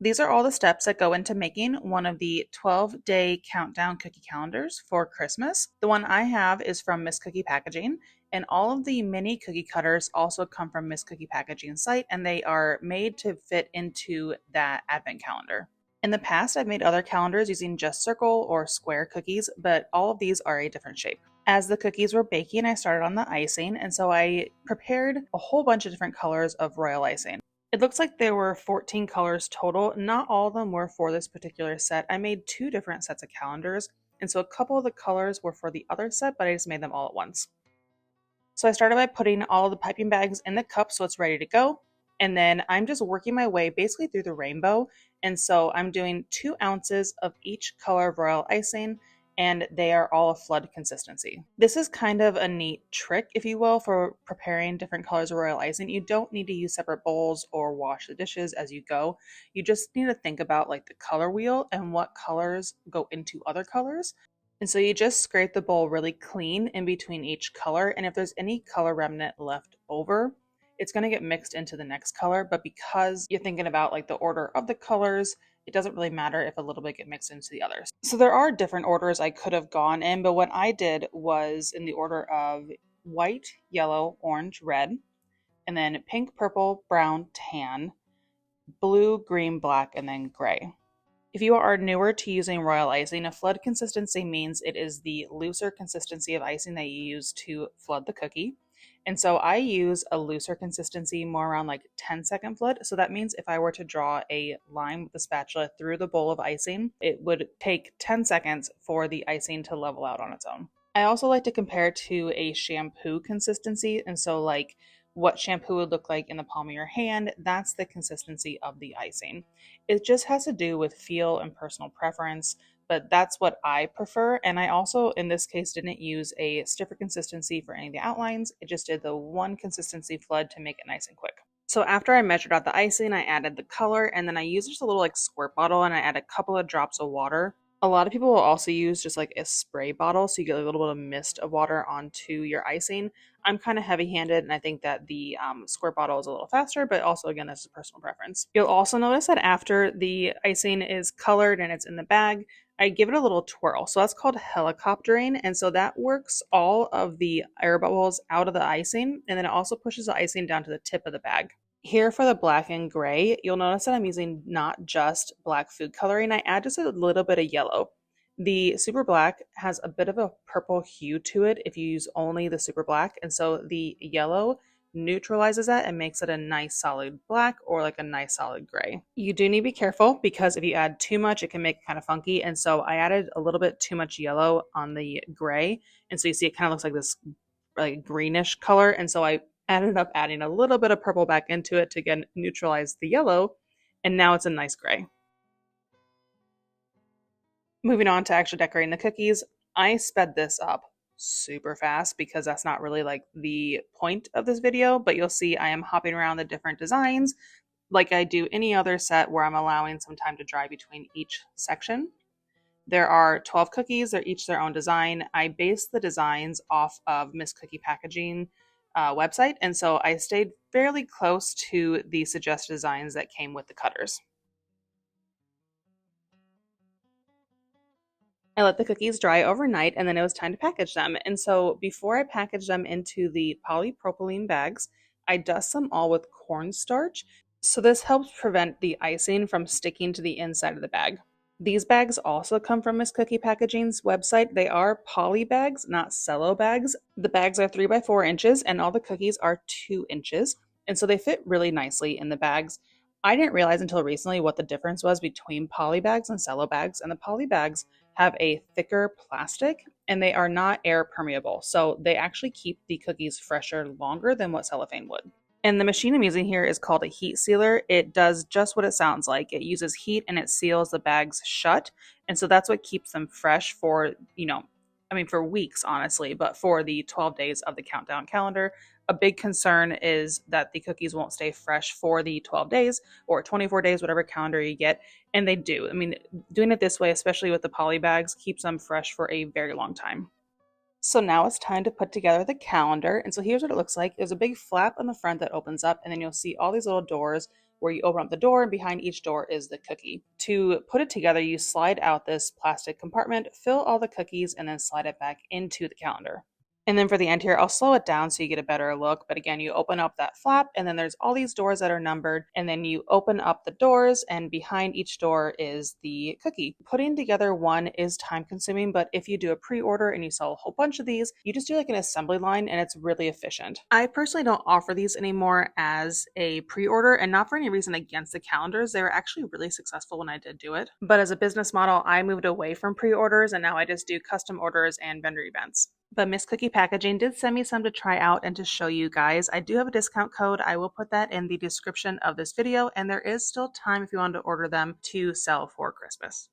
These are all the steps that go into making one of the 12-day countdown cookie calendars for Christmas. The one I have is from Miss Cookie Packaging, and all of the mini cookie cutters also come from Miss Cookie Packaging's site, and they are made to fit into that advent calendar. In the past, I've made other calendars using just circle or square cookies, but all of these are a different shape. As the cookies were baking, I started on the icing, and so I prepared a whole bunch of different colors of royal icing. It looks like there were 14 colors total. Not all of them were for this particular set. I made two different sets of calendars, and so a couple of the colors were for the other set, but I just made them all at once. So I started by putting all the piping bags in the cup so it's ready to go. And then I'm just working my way basically through the rainbow. And so I'm doing 2 ounces of each color of royal icing, and they are all a flood consistency. This is kind of a neat trick, if you will, for preparing different colors of royal icing. You don't need to use separate bowls or wash the dishes as you go. You just need to think about like the color wheel and what colors go into other colors. And so you just scrape the bowl really clean in between each color. And if there's any color remnant left over, it's going to get mixed into the next color. But because you're thinking about like the order of the colors, it doesn't really matter if a little bit get mixed into the others. So there are different orders I could have gone in, but what I did was in the order of white, yellow, orange, red, and then pink, purple, brown, tan, blue, green, black, and then gray. If you are newer to using royal icing, a flood consistency means it is the looser consistency of icing that you use to flood the cookie. And so I use a looser consistency, more around like 10-second flood. So that means if I were to draw a line with the spatula through the bowl of icing, it would take 10 seconds for the icing to level out on its own. I also like to compare to a shampoo consistency. And so like what shampoo would look like in the palm of your hand, that's the consistency of the icing. It just has to do with feel and personal preference, but that's what I prefer. And I also, in this case, didn't use a stiffer consistency for any of the outlines. It just did the one consistency flood to make it nice and quick. So after I measured out the icing, I added the color, and then I used just a little like squirt bottle, and I added a couple of drops of water. A lot of people will also use just like a spray bottle, so you get a little bit of mist of water onto your icing. I'm kind of heavy-handed, and I think that the squirt bottle is a little faster, but also, again, that's just personal preference. You'll also notice that after the icing is colored and it's in the bag, I give it a little twirl. So that's called helicoptering, and so that works all of the air bubbles out of the icing, and then it also pushes the icing down to the tip of the bag. Here for the black and gray, you'll notice that I'm using not just black food coloring, I add just a little bit of yellow. The super black has a bit of a purple hue to it if you use only the super black, and so the yellow neutralizes that and makes it a nice solid black or like a nice solid gray. You do need to be careful because if you add too much, it can make it kind of funky, and so I added a little bit too much yellow on the gray, and so you see it kind of looks like this like greenish color, and so I ended up adding a little bit of purple back into it to again neutralize the yellow, and now it's a nice gray. Moving on to actually decorating the cookies, I sped this up super fast because that's not really like the point of this video, but you'll see I am hopping around the different designs like I do any other set where I'm allowing some time to dry between each section. There are 12 cookies, they're each their own design. I based the designs off of Miss Cookie Packaging website, and so I stayed fairly close to the suggested designs that came with the cutters. I let the cookies dry overnight, and then it was time to package them. And so before I package them into the polypropylene bags, I dust them all with cornstarch. So this helps prevent the icing from sticking to the inside of the bag. These bags also come from Miss Cookie Packaging's website. They are poly bags, not cello bags. The bags are 3 by 4 inches, and all the cookies are 2 inches. And so they fit really nicely in the bags. I didn't realize until recently what the difference was between poly bags and cello bags. And the poly bags have a thicker plastic, and they are not air permeable. So they actually keep the cookies fresher longer than what cellophane would. And the machine I'm using here is called a heat sealer. It does just what it sounds like. It uses heat and it seals the bags shut. And so that's what keeps them fresh for, for weeks, honestly, but for the 12 days of the countdown calendar. A big concern is that the cookies won't stay fresh for the 12 days or 24 days, whatever calendar you get. And they do. Doing it this way, especially with the poly bags, keeps them fresh for a very long time. So now it's time to put together the calendar. And so here's what it looks like. There's a big flap on the front that opens up, and then you'll see all these little doors where you open up the door and behind each door is the cookie. To put it together, you slide out this plastic compartment, fill all the cookies, and then slide it back into the calendar. And then for the end here, I'll slow it down so you get a better look. But again, you open up that flap and then there's all these doors that are numbered. And then you open up the doors and behind each door is the cookie. Putting together one is time consuming, but if you do a pre-order and you sell a whole bunch of these, you just do like an assembly line and it's really efficient. I personally don't offer these anymore as a pre-order, and not for any reason against the calendars. They were actually really successful when I did do it. But as a business model, I moved away from pre-orders and now I just do custom orders and vendor events. But Miss Cookie Packaging did send me some to try out and to show you guys. I do have a discount code. I will put that in the description of this video, and there is still time if you want to order them to sell for Christmas.